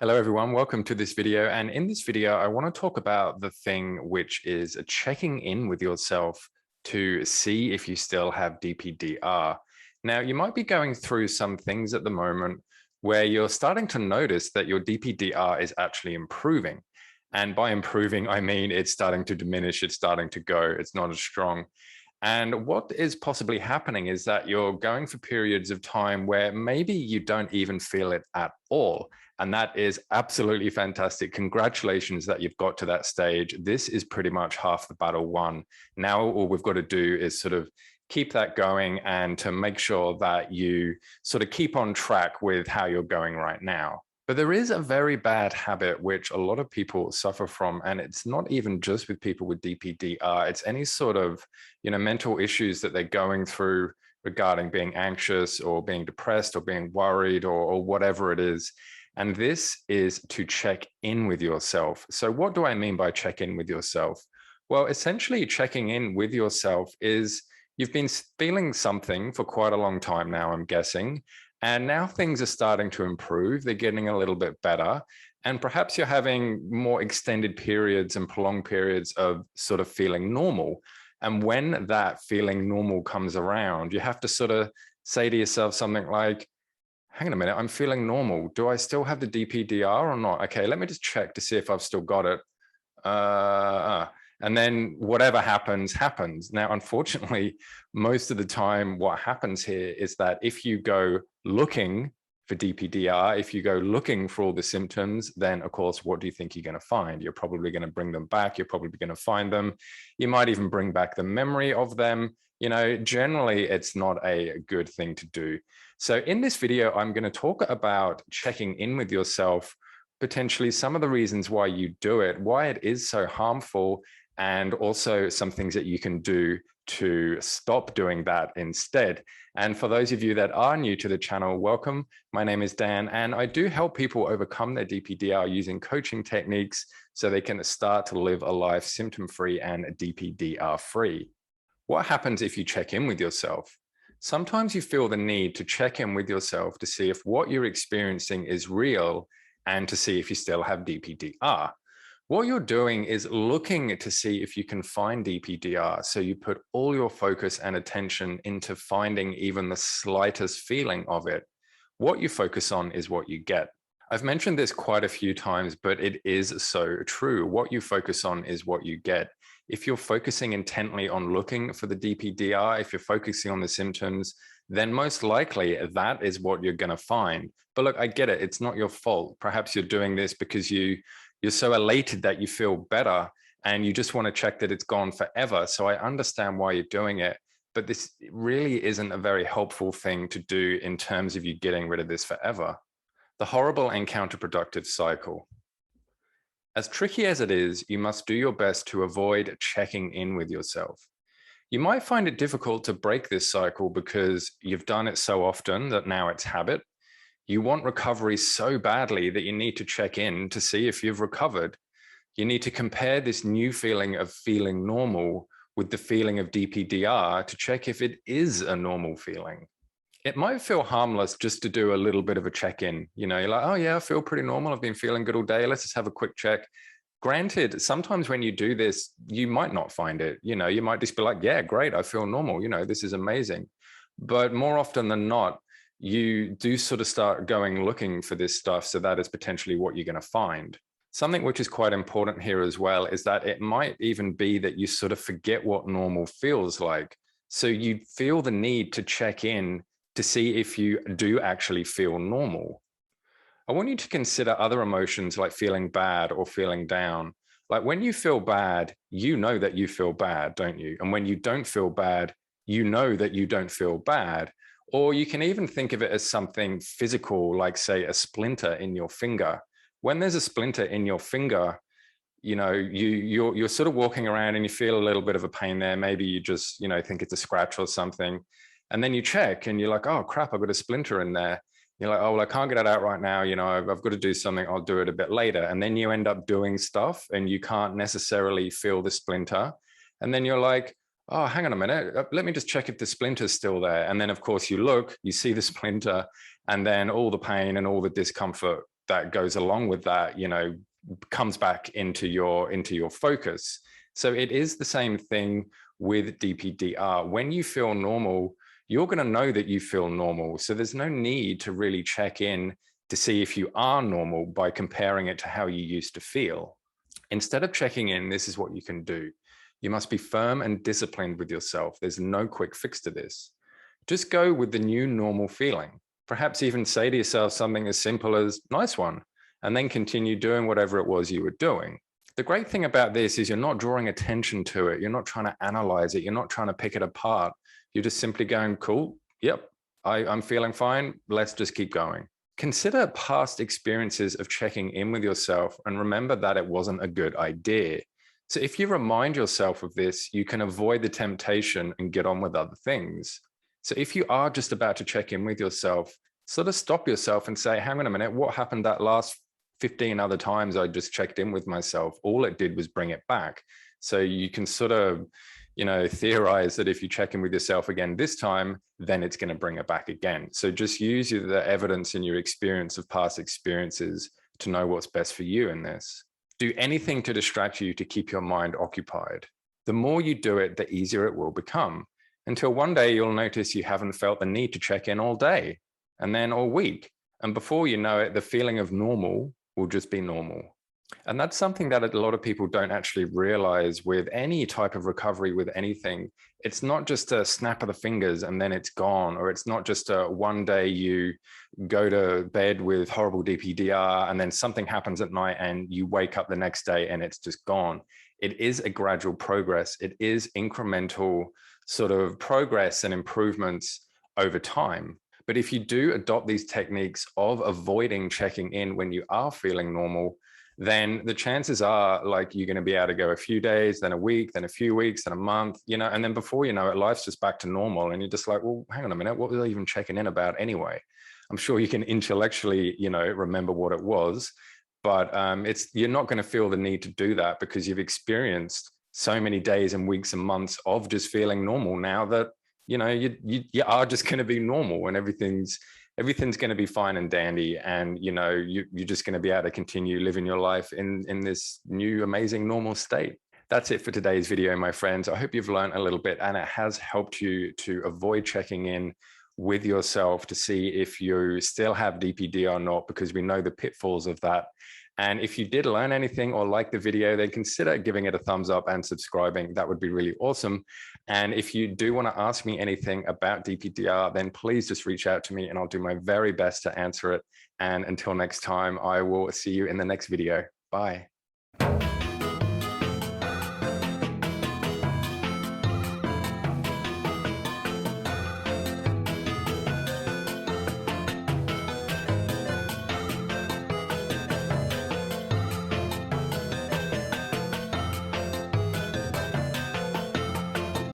Hello everyone, welcome to this video. And in this video, I want to talk about the thing which is checking in with yourself to see if you still have DPDR. Now, you might be going through some things at the moment where you're starting to notice that your DPDR is actually improving. And by improving, I mean it's starting to diminish, it's starting to go, it's not as strong. And what is possibly happening is that you're going for periods of time where maybe you don't even feel it at all. And that is absolutely fantastic. Congratulations that you've got to that stage. This is pretty much half the battle won. Now, all we've got to do is sort of keep that going and to make sure that you sort of keep on track with how you're going right now. But there is a very bad habit which a lot of people suffer from, and it's not even just with people with DPDR. It's any sort of, mental issues that they're going through regarding being anxious or being depressed or being worried or whatever it is. And this is to check in with yourself. So what do I mean by check in with yourself? Well, essentially checking in with yourself is you've been feeling something for quite a long time now, I'm guessing. And now things are starting to improve. They're getting a little bit better. And perhaps you're having more extended periods and prolonged periods of sort of feeling normal. And when that feeling normal comes around, you have to sort of say to yourself something like, hang on a minute, I'm feeling normal. Do I still have the DPDR or not? Okay, let me just check to see if I've still got it. And then whatever happens, happens. Now, unfortunately, most of the time, what happens here is that if you go looking for DPDR, if you go looking for all the symptoms, then of course, what do you think you're going to find? You're probably going to bring them back. You're probably going to find them. You might even bring back the memory of them. Generally, it's not a good thing to do. So in this video, I'm going to talk about checking in with yourself, potentially some of the reasons why you do it, why it is so harmful, and also some things that you can do to stop doing that instead. And for those of you that are new to the channel, welcome. My name is Dan, and I do help people overcome their DPDR using coaching techniques so they can start to live a life symptom-free and DPDR-free. What happens if you check in with yourself? Sometimes you feel the need to check in with yourself to see if what you're experiencing is real and to see if you still have DPDR. What you're doing is looking to see if you can find DPDR. So you put all your focus and attention into finding even the slightest feeling of it. What you focus on is what you get. I've mentioned this quite a few times, but it is so true. What you focus on is what you get. If you're focusing intently on looking for the DPDR, if you're focusing on the symptoms, then most likely that is what you're going to find. But look, I get it. It's not your fault. Perhaps you're doing this because you're so elated that you feel better and you just want to check that it's gone forever. So I understand why you're doing it, but this really isn't a very helpful thing to do in terms of you getting rid of this forever. The horrible and counterproductive cycle. As tricky as it is, you must do your best to avoid checking in with yourself. You might find it difficult to break this cycle because you've done it so often that now it's habit. You want recovery so badly that you need to check in to see if you've recovered. You need to compare this new feeling of feeling normal with the feeling of DPDR to check if it is a normal feeling. It might feel harmless just to do a little bit of a check-in. You're like, oh yeah, I feel pretty normal. I've been feeling good all day. Let's just have a quick check. Granted, sometimes when you do this, you might not find it. You might just be like, yeah, great, I feel normal. This is amazing. But more often than not, you do sort of start going looking for this stuff. So that is potentially what you're going to find. Something which is quite important here as well is that it might even be that you sort of forget what normal feels like. So you feel the need to check in to see if you do actually feel normal. I want you to consider other emotions like feeling bad or feeling down. Like when you feel bad, you know that you feel bad, don't you? And when you don't feel bad, you know that you don't feel bad. Or you can even think of it as something physical, like say a splinter in your finger. When there's a splinter in your finger, you're sort of walking around and you feel a little bit of a pain there. Maybe you just, think it's a scratch or something. And then you check and you're like, oh crap, I've got a splinter in there. You're like, oh, well, I can't get it out right now. I've got to do something. I'll do it a bit later. And then you end up doing stuff and you can't necessarily feel the splinter. And then you're like, oh, hang on a minute. Let me just check if the splinter's still there. And then of course you look, you see the splinter, and then all the pain and all the discomfort that goes along with that, comes back into your focus. So it is the same thing with DPDR. When you feel normal, you're going to know that you feel normal. So there's no need to really check in to see if you are normal by comparing it to how you used to feel. Instead of checking in, this is what you can do. You must be firm and disciplined with yourself. There's no quick fix to this. Just go with the new normal feeling. Perhaps even say to yourself something as simple as "nice one," and then continue doing whatever it was you were doing. The great thing about this is you're not drawing attention to it. You're not trying to analyze it. You're not trying to pick it apart. You're just simply going, cool, yep, I'm feeling fine. Let's just keep going. Consider past experiences of checking in with yourself and remember that it wasn't a good idea. So if you remind yourself of this, you can avoid the temptation and get on with other things. So if you are just about to check in with yourself, sort of stop yourself and say, hang on a minute, what happened that last 15 other times I just checked in with myself? All it did was bring it back. So you can sort of, theorize that if you check in with yourself again this time, then it's going to bring it back again. So just use the evidence and your experience of past experiences to know what's best for you in this. Do anything to distract you to keep your mind occupied. The more you do it, the easier it will become, until one day you'll notice you haven't felt the need to check in all day, and then all week. And before you know it, the feeling of normal will just be normal. And that's something that a lot of people don't actually realize with any type of recovery, with anything. It's not just a snap of the fingers and then it's gone, or it's not just a one day you go to bed with horrible DPDR and then something happens at night and you wake up the next day and it's just gone. It is a gradual progress. It is incremental sort of progress and improvements over time. But if you do adopt these techniques of avoiding checking in when you are feeling normal, then the chances are like you're going to be able to go a few days, then a week, then a few weeks, then a month, and then before you know it, life's just back to normal. And you're just like, well, hang on a minute, what was I even checking in about anyway? I'm sure you can intellectually, remember what it was, but you're not going to feel the need to do that because you've experienced so many days and weeks and months of just feeling normal now that, you are just going to be normal and everything's going to be fine and dandy. And, you're just going to be able to continue living your life in this new, amazing, normal state. That's it for today's video, my friends. I hope you've learned a little bit and it has helped you to avoid checking in with yourself to see if you still have DPD or not, because we know the pitfalls of that. And if you did learn anything or like the video, then consider giving it a thumbs up and subscribing. That would be really awesome. And if you do want to ask me anything about DPDR, then please just reach out to me and I'll do my very best to answer it. And until next time, I will see you in the next video. Bye.